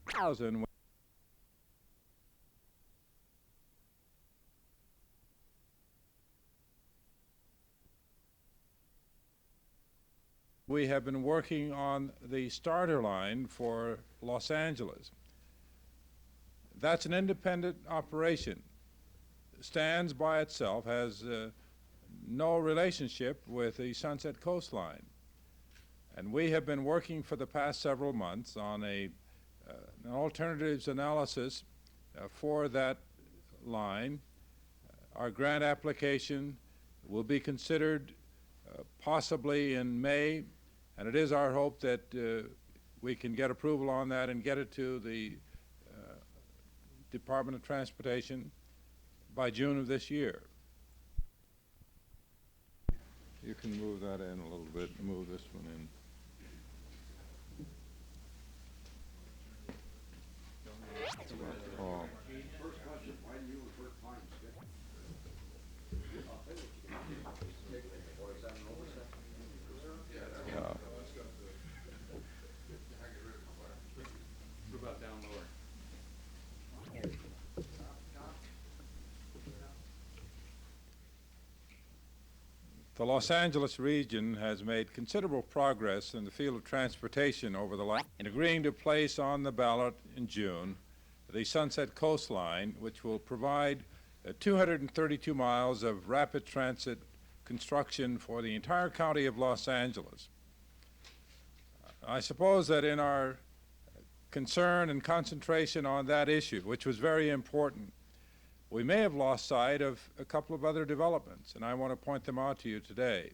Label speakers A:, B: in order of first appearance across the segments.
A: 2000. We have been working on the starter line for Los Angeles. That's an independent operation, stands by itself, has no relationship with the Sunset Coastline. And we have been working for the past several months on an alternatives analysis for that line. Our grant application will be considered possibly in May, and it is our hope that we can get approval on that and get it to the Department of Transportation by June of this year. You can move that in a little bit, move this one in. Oh.
B: First question, why do you refer time schedule?
A: Yeah.
C: What about down lower?
A: The Los Angeles region has made considerable progress in the field of transportation over the last in agreeing to place on the ballot in June the Sunset Coastline, which will provide 232 miles of rapid transit construction for the entire county of Los Angeles. I suppose that in our concern and concentration on that issue, which was very important, we may have lost sight of a couple of other developments, and I want to point them out to you today.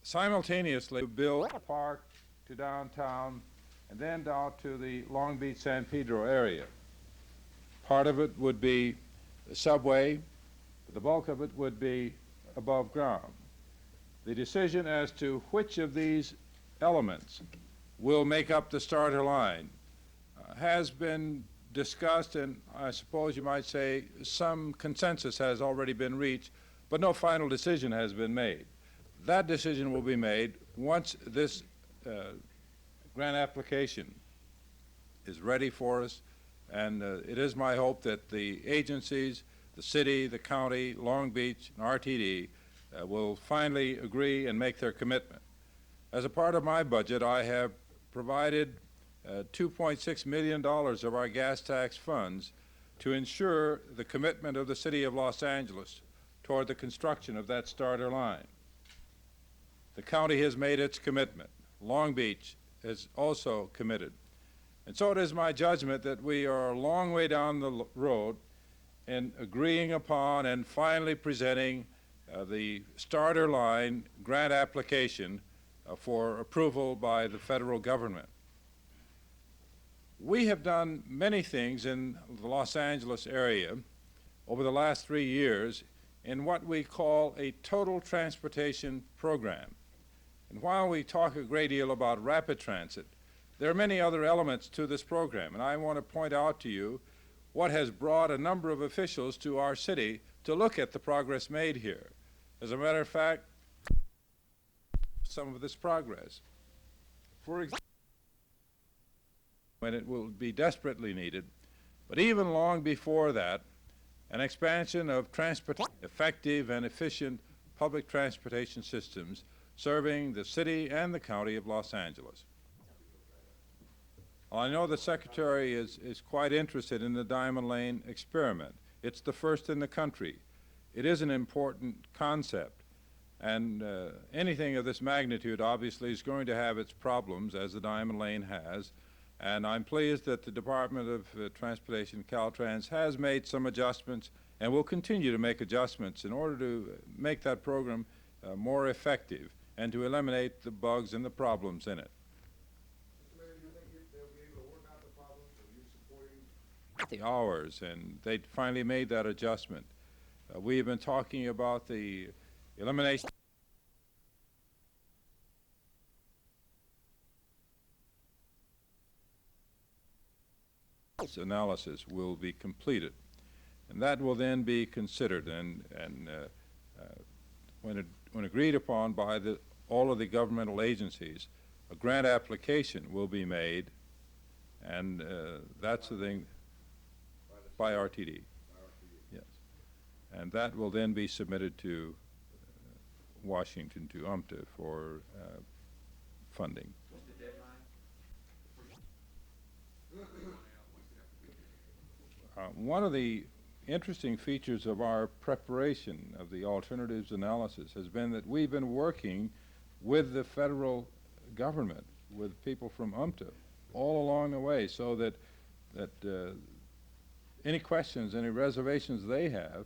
A: Simultaneously, build a park to downtown and then down to the Long Beach San Pedro area. Part of it would be the subway, but the bulk of it would be above ground. The decision as to which of these elements will make up the starter line has been discussed, and I suppose you might say some consensus has already been reached, but no final decision has been made. That decision will be made once this grant application is ready for us, and it is my hope that the agencies, the city, the county, Long Beach, and RTD will finally agree and make their commitment. As a part of my budget, I have provided $2.6 million of our gas tax funds to ensure the commitment of the City of Los Angeles toward the construction of that starter line. The county has made its commitment. Long Beach is also committed. And so it is my judgment that we are a long way down the road in agreeing upon and finally presenting the starter line grant application for approval by the federal government. We have done many things in the Los Angeles area over the last 3 years in what we call a total transportation program. And while we talk a great deal about rapid transit, there are many other elements to this program, and I want to point out to you what has brought a number of officials to our city to look at the progress made here. As a matter of fact, some of this progress. For example, when it will be desperately needed, but even long before that, an expansion of effective and efficient public transportation systems serving the city and the county of Los Angeles. Well, I know the Secretary is quite interested in the Diamond Lane experiment. It's the first in the country. It is an important concept, and anything of this magnitude obviously is going to have its problems, as the Diamond Lane has. And I'm pleased that the Department of Transportation, Caltrans, has made some adjustments and will continue to make adjustments in order to make that program more effective and to eliminate the bugs and the problems in it.
B: Mr. Mayor, do you think they'll be able to work out the problems? Are you supporting?
A: The hours, and they finally made that adjustment. We have been talking about the elimination analysis will be completed, and that will then be considered, and when agreed upon by all of the governmental agencies, a grant application will be made And that's the thing, by RTD, yes. And that will then be submitted to Washington, to UMTA for funding.
C: What's the deadline?
A: One of the interesting features of our preparation of the alternatives analysis has been that we've been working with the federal government, with people from UMTA, all along the way, so that any questions, any reservations they have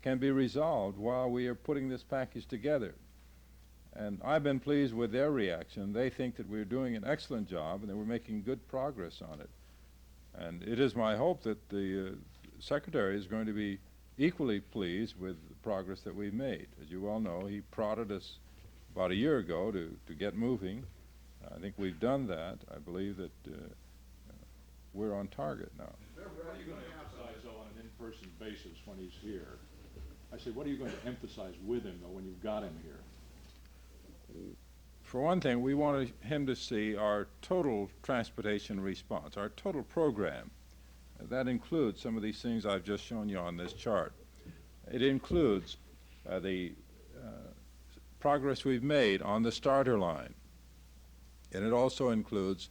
A: can be resolved while we are putting this package together. And I've been pleased with their reaction. They think that we're doing an excellent job and that we're making good progress on it. And it is my hope that the Secretary is going to be equally pleased with the progress that we've made. As you well know, he prodded us about a year ago to get moving. I think we've done that. I believe that we're on target now.
D: What are you going to emphasize, though, on an in-person basis when he's here? I said, what are you going to emphasize with him, though, when you've got him here?
A: For one thing, we want him to see our total transportation response, our total program. That includes some of these things I've just shown you on this chart. It includes the progress we've made on the starter line. And it also includes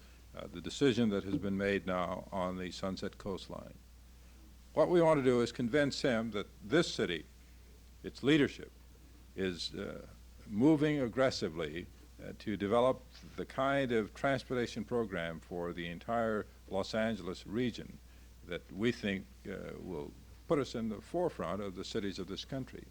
A: the decision that has been made now on the Sunset Coastline. What we want to do is convince him that this city, its leadership, is moving aggressively to develop the kind of transportation program for the entire Los Angeles region that we think will put us in the forefront of the cities of this country.